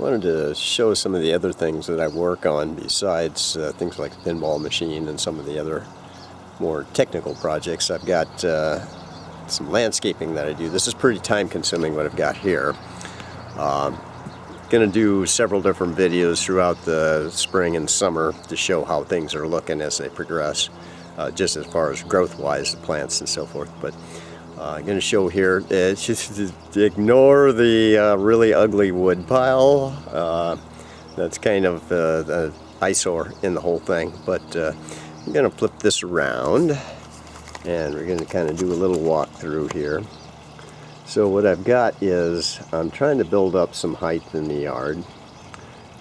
Wanted to show some of the other things that I work on besides things like the pinball machine and some of the other more technical projects. I've got some landscaping that I do. This is pretty time consuming what I've got here. Going to do several different videos throughout the spring and summer to show how things are looking as they progress, just as far as growth wise, the plants and so forth. But I'm going to show here, just ignore the really ugly wood pile. That's kind of the eyesore in the whole thing. But I'm going to flip this around and we're going to kind of do a little walkthrough here. So what I've got is I'm trying to build up some height in the yard,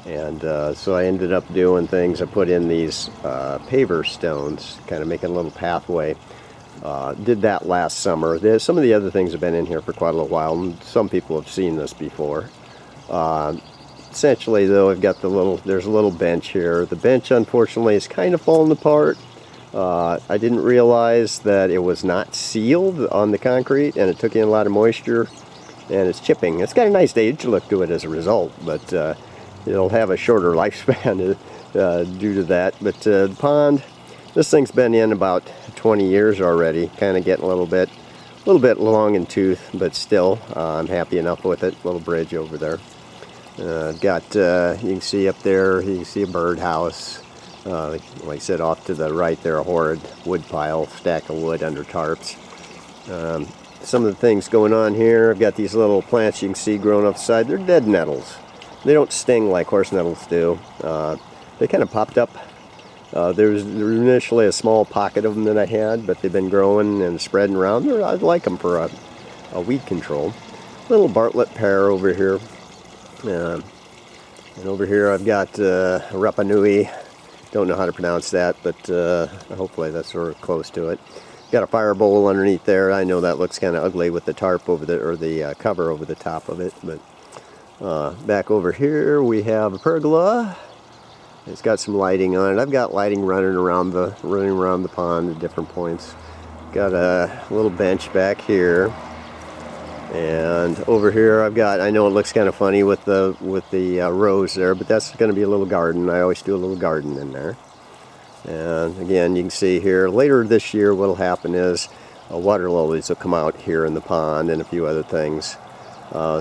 and so I ended up doing things. I put in these paver stones, kind of making a little pathway. Did that last summer. Some of the other things have been in here for quite a little while, and some people have seen this before. Essentially though, I've got there's a little bench here. The bench unfortunately is kind of falling apart. I didn't realize that it was not sealed on the concrete, and it took in a lot of moisture, and it's chipping. It's got a nice age look to it as a result, but it'll have a shorter lifespan due to that. But the pond, this thing's been in about 20 years already, kind of getting a little bit long in tooth, but still I'm happy enough with it. Little bridge over there. I've got, you can see up there, you can see a birdhouse. Like I said, off to the right there, a horrid wood pile, stack of wood under tarps. Some of the things going on here, I've got these little plants you can see growing off the side. They're dead nettles. They don't sting like horse nettles do. They kind of popped up. There was initially a small pocket of them that I had, but they've been growing and spreading around. I like them for a weed control. Little Bartlett pear over here. And over here I've got Rapa Nui. Don't know how to pronounce that, but hopefully that's sort of close to it. Got a fire bowl underneath there. I know that looks kind of ugly with the tarp over the, or the cover over the top of it, but back over here we have a pergola. It's got some lighting on it. I've got lighting running around the pond at different points. Got a little bench back here. And over here I've got, I know it looks kind of funny with the rows there, but that's going to be a little garden. I always do a little garden in there. And again, you can see here, later this year what'll happen is water lilies will come out here in the pond and a few other things.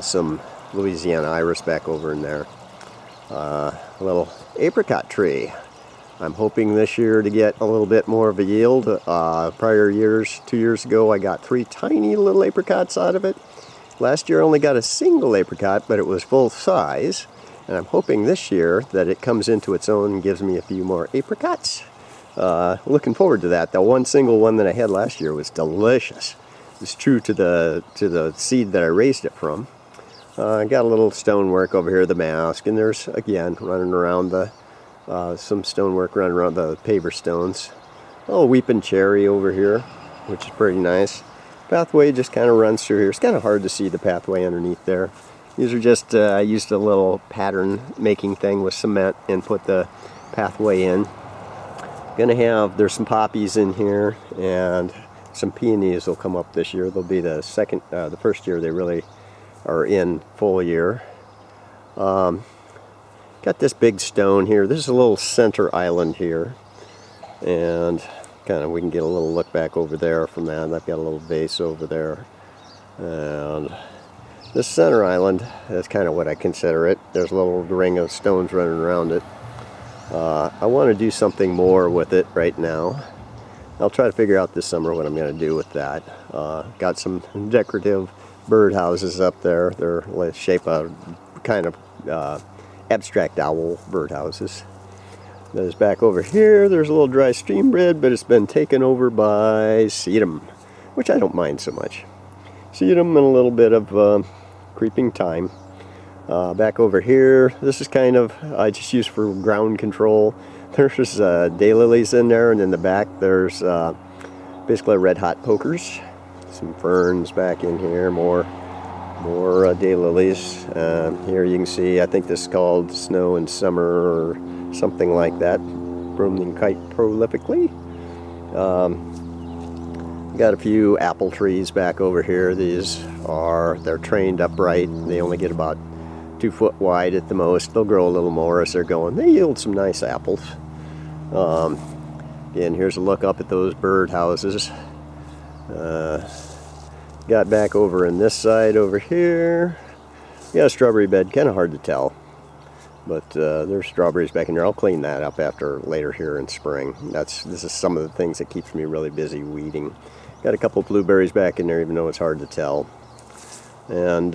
Some Louisiana iris back over in there. A little apricot tree. I'm hoping this year to get a little bit more of a yield. Prior years, 2 years ago, I got 3 tiny little apricots out of it. Last year I only got a single apricot, but it was full size. And I'm hoping this year that it comes into its own and gives me a few more apricots. Looking forward to that. The one single one that I had last year was delicious. It's true to the seed that I raised it from. I got a little stonework over here, the mask, and there's, again, running around some stonework running around the paver stones. Oh, weeping cherry over here, which is pretty nice. Pathway just kind of runs through here. It's kind of hard to see the pathway underneath there. These are just, I used a little pattern making thing with cement and put the pathway in. There's some poppies in here, and some peonies will come up this year. They'll be the first year they really are in full year. Got this big stone here. This is a little center island here, and kind of we can get a little look back over there from that. I've got a little vase over there, and this center island, that's kind of what I consider it. There's a little ring of stones running around it. I want to do something more with it right now. I'll try to figure out this summer what I'm going to do with that. Got some decorative birdhouses up there. They're the shape of kind of abstract owl birdhouses. There's back over here, there's a little dry stream bed, but it's been taken over by sedum, which I don't mind so much. Sedum and a little bit of creeping thyme. Back over here, this is kind of, I just use for ground control. There's daylilies in there, and in the back there's basically red hot pokers. Some ferns back in here, more daylilies. Here you can see, I think this is called snow and summer or something like that. Blooming quite prolifically. Got a few apple trees back over here. They're trained upright. They only get about 2 foot wide at the most. They'll grow a little more as they're going. They yield some nice apples. Again, here's a look up at those bird houses. Got back over in this side over here. Got a strawberry bed, kind of hard to tell. But there's strawberries back in there. I'll clean that up after later here in spring. This is some of the things that keeps me really busy weeding. Got a couple blueberries back in there, even though it's hard to tell. And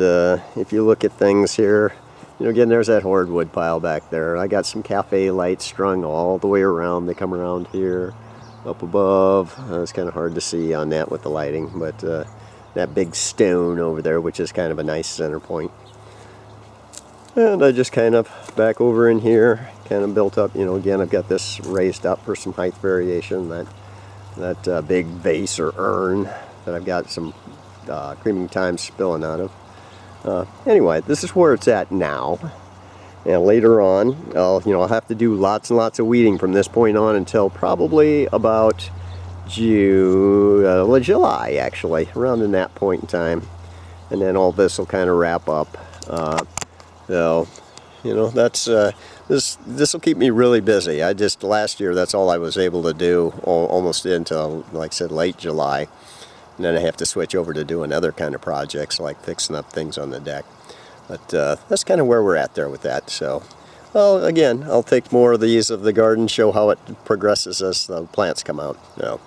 if you look at things here, you know, again, there's that hordwood pile back there. I got some cafe lights strung all the way around. They come around here, up above. It's kind of hard to see on that with the lighting, but that big stone over there, which is kind of a nice center point. And I just kind of back over in here, kind of built up, you know, again, I've got this raised up for some height variation, that big vase or urn that I've got some creaming thyme spilling out of. Anyway, this is where it's at now. And later on, I'll have to do lots and lots of weeding from this point on until probably about July, actually, around in that point in time. And then all this will kind of wrap up. So, you know, that's this will keep me really busy. Last year, that's all I was able to do, almost until, like I said, late July. And then I have to switch over to doing other kind of projects, like fixing up things on the deck. But that's kind of where we're at there with that. So, well, again, I'll take more of these of the garden, show how it progresses as the plants come out. So,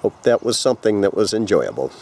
hope that was something that was enjoyable.